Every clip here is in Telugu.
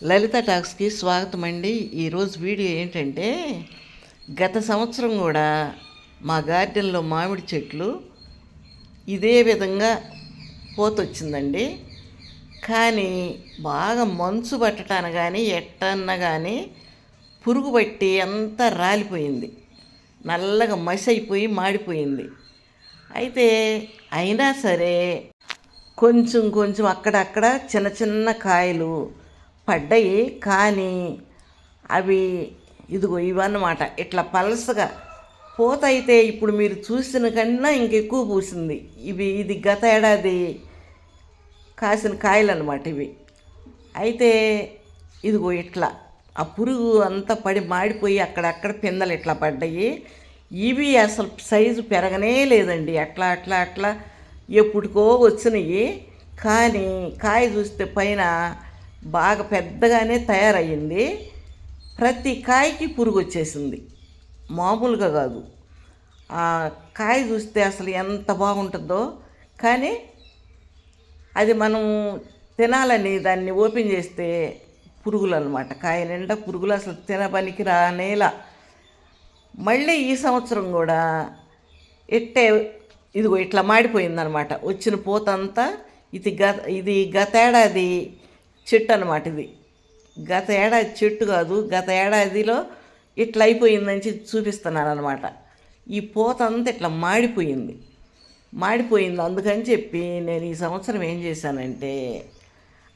లలిత టాక్స్కి స్వాగతం అండి. ఈరోజు వీడియో ఏంటంటే, గత సంవత్సరం కూడా మా గార్డెన్లో మామిడి చెట్లు ఇదే విధంగా పోతొచ్చిందండి. కానీ బాగా మంచు పట్టటాన కానీ ఎట్టన్నా కానీ పురుగు పట్టి అంతా రాలిపోయింది, నల్లగా మసి అయిపోయి మాడిపోయింది. అయితే అయినా సరే కొంచెం కొంచెం అక్కడక్కడ చిన్న చిన్న కాయలు పడ్డాయి. కానీ అవి ఇదిగో ఇవన్నమాట, ఇట్లా పలసగా పూత అయితే ఇప్పుడు మీరు చూసిన కన్నా ఇంకెక్కువ పూసింది. ఇది గత ఏడాది కాసిన కాయలు అన్నమాట ఇవి. అయితే ఇదిగో ఇట్లా ఆ పురుగు అంతా పడి మాడిపోయి అక్కడక్కడ పిందలు ఇట్లా పడ్డాయి. ఇవి అసలు సైజు పెరగనే లేదండి, అట్లా అట్లా అట్లా ఎప్పుడుకో వచ్చినాయి. కానీ కాయ చూస్తే పైన బాగా పెద్దగానే తయారయ్యింది. ప్రతి కాయకి పురుగు వచ్చేసింది, మామూలుగా కాదు. ఆ కాయ చూస్తే అసలు ఎంత బాగుంటుందో, కానీ అది మనం తినాలని దాన్ని ఓపెన్ చేస్తే పురుగులు అన్నమాట. కాయ నిండా పురుగులు, అసలు తినపనికి రానేలా. మళ్ళీ ఈ సంవత్సరం కూడా ఇట్టే ఇదిగో ఇట్లా మాడిపోయిందనమాట వచ్చిన పూత అంతా. ఇది గత ఏడాది చెట్టు అనమాట. ఇది గత ఏడాది చెట్టు కాదు, గత ఏడాదిలో ఇట్లా అయిపోయిందని చూపిస్తున్నాను అనమాట. ఈ పూత అంతా ఇట్లా మాడిపోయింది. అందుకని చెప్పి నేను ఈ సంవత్సరం ఏం చేశానంటే,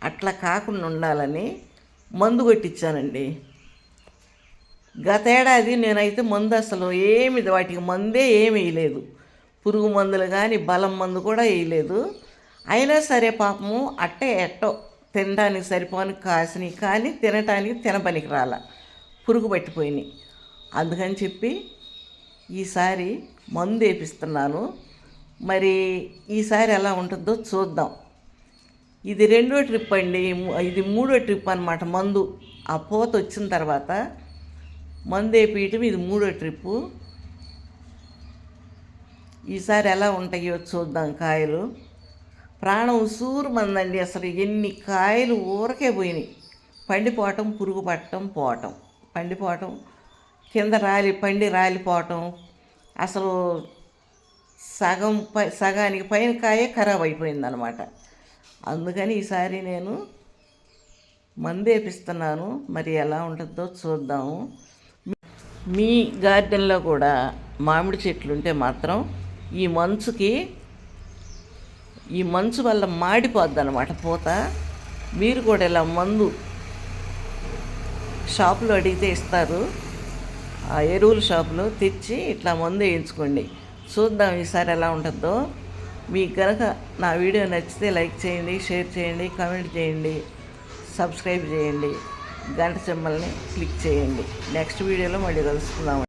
అట్లా కాకుండా ఉండాలని మందు కొట్టించానండి. గత ఏడాది నేనైతే మందు అసలు వాటికి మందే ఏమి వేయలేదు, పురుగు మందులు కానీ బలం మందు కూడా వేయలేదు. అయినా సరే పాపము ఎట్టో తినడానికి సరిపోని కాసినాయి, కానీ తినపనికి రాల, పురుగు పట్టిపోయినాయి. అందుకని చెప్పి ఈసారి మందు వేపిస్తున్నాను. మరి ఈసారి ఎలా ఉంటుందో చూద్దాం. ఇది 2వ ట్రిప్ అండి, ఇది 3వ ట్రిప్ అనమాట. మందు ఆ పూత వచ్చిన తర్వాత మందు వేపించడం ఇది 3వ ట్రిప్పు. ఈసారి ఎలా ఉంటాయో చూద్దాం. కాయలు ప్రాణం ఉసూరు మందండి. అసలు ఎన్ని కాయలు ఊరకే పోయినాయి. పండిపోవటం, పురుగు పట్టడం, పండిపోవటం, కింద పండి రాలిపోవటం. అసలు సగానికి పైన కాయే ఖరాబ్ అయిపోయిందనమాట. అందుకని ఈసారి నేను మందు వేపిస్తున్నాను. మరి ఎలా ఉంటుందో చూద్దాము. మీ గార్డెన్లో కూడా మామిడి చెట్లు ఉంటే మాత్రం ఈ మంచు వల్ల మాడిపోద్ది అనమాట పూత. మీరు కూడా ఇలా మందు షాపులో అడిగితే ఇస్తారు, ఆ ఎరువుల షాపులో తెచ్చి ఇట్లా మందు వేయించుకోండి. చూద్దాం ఈసారి ఎలా ఉంటుందో. మీకు కనుక నా వీడియో నచ్చితే లైక్ చేయండి, షేర్ చేయండి, కామెంట్ చేయండి, సబ్స్క్రైబ్ చేయండి, గంట సింబల్ని క్లిక్ చేయండి. నెక్స్ట్ వీడియోలో మళ్ళీ కలుసుకుందాం.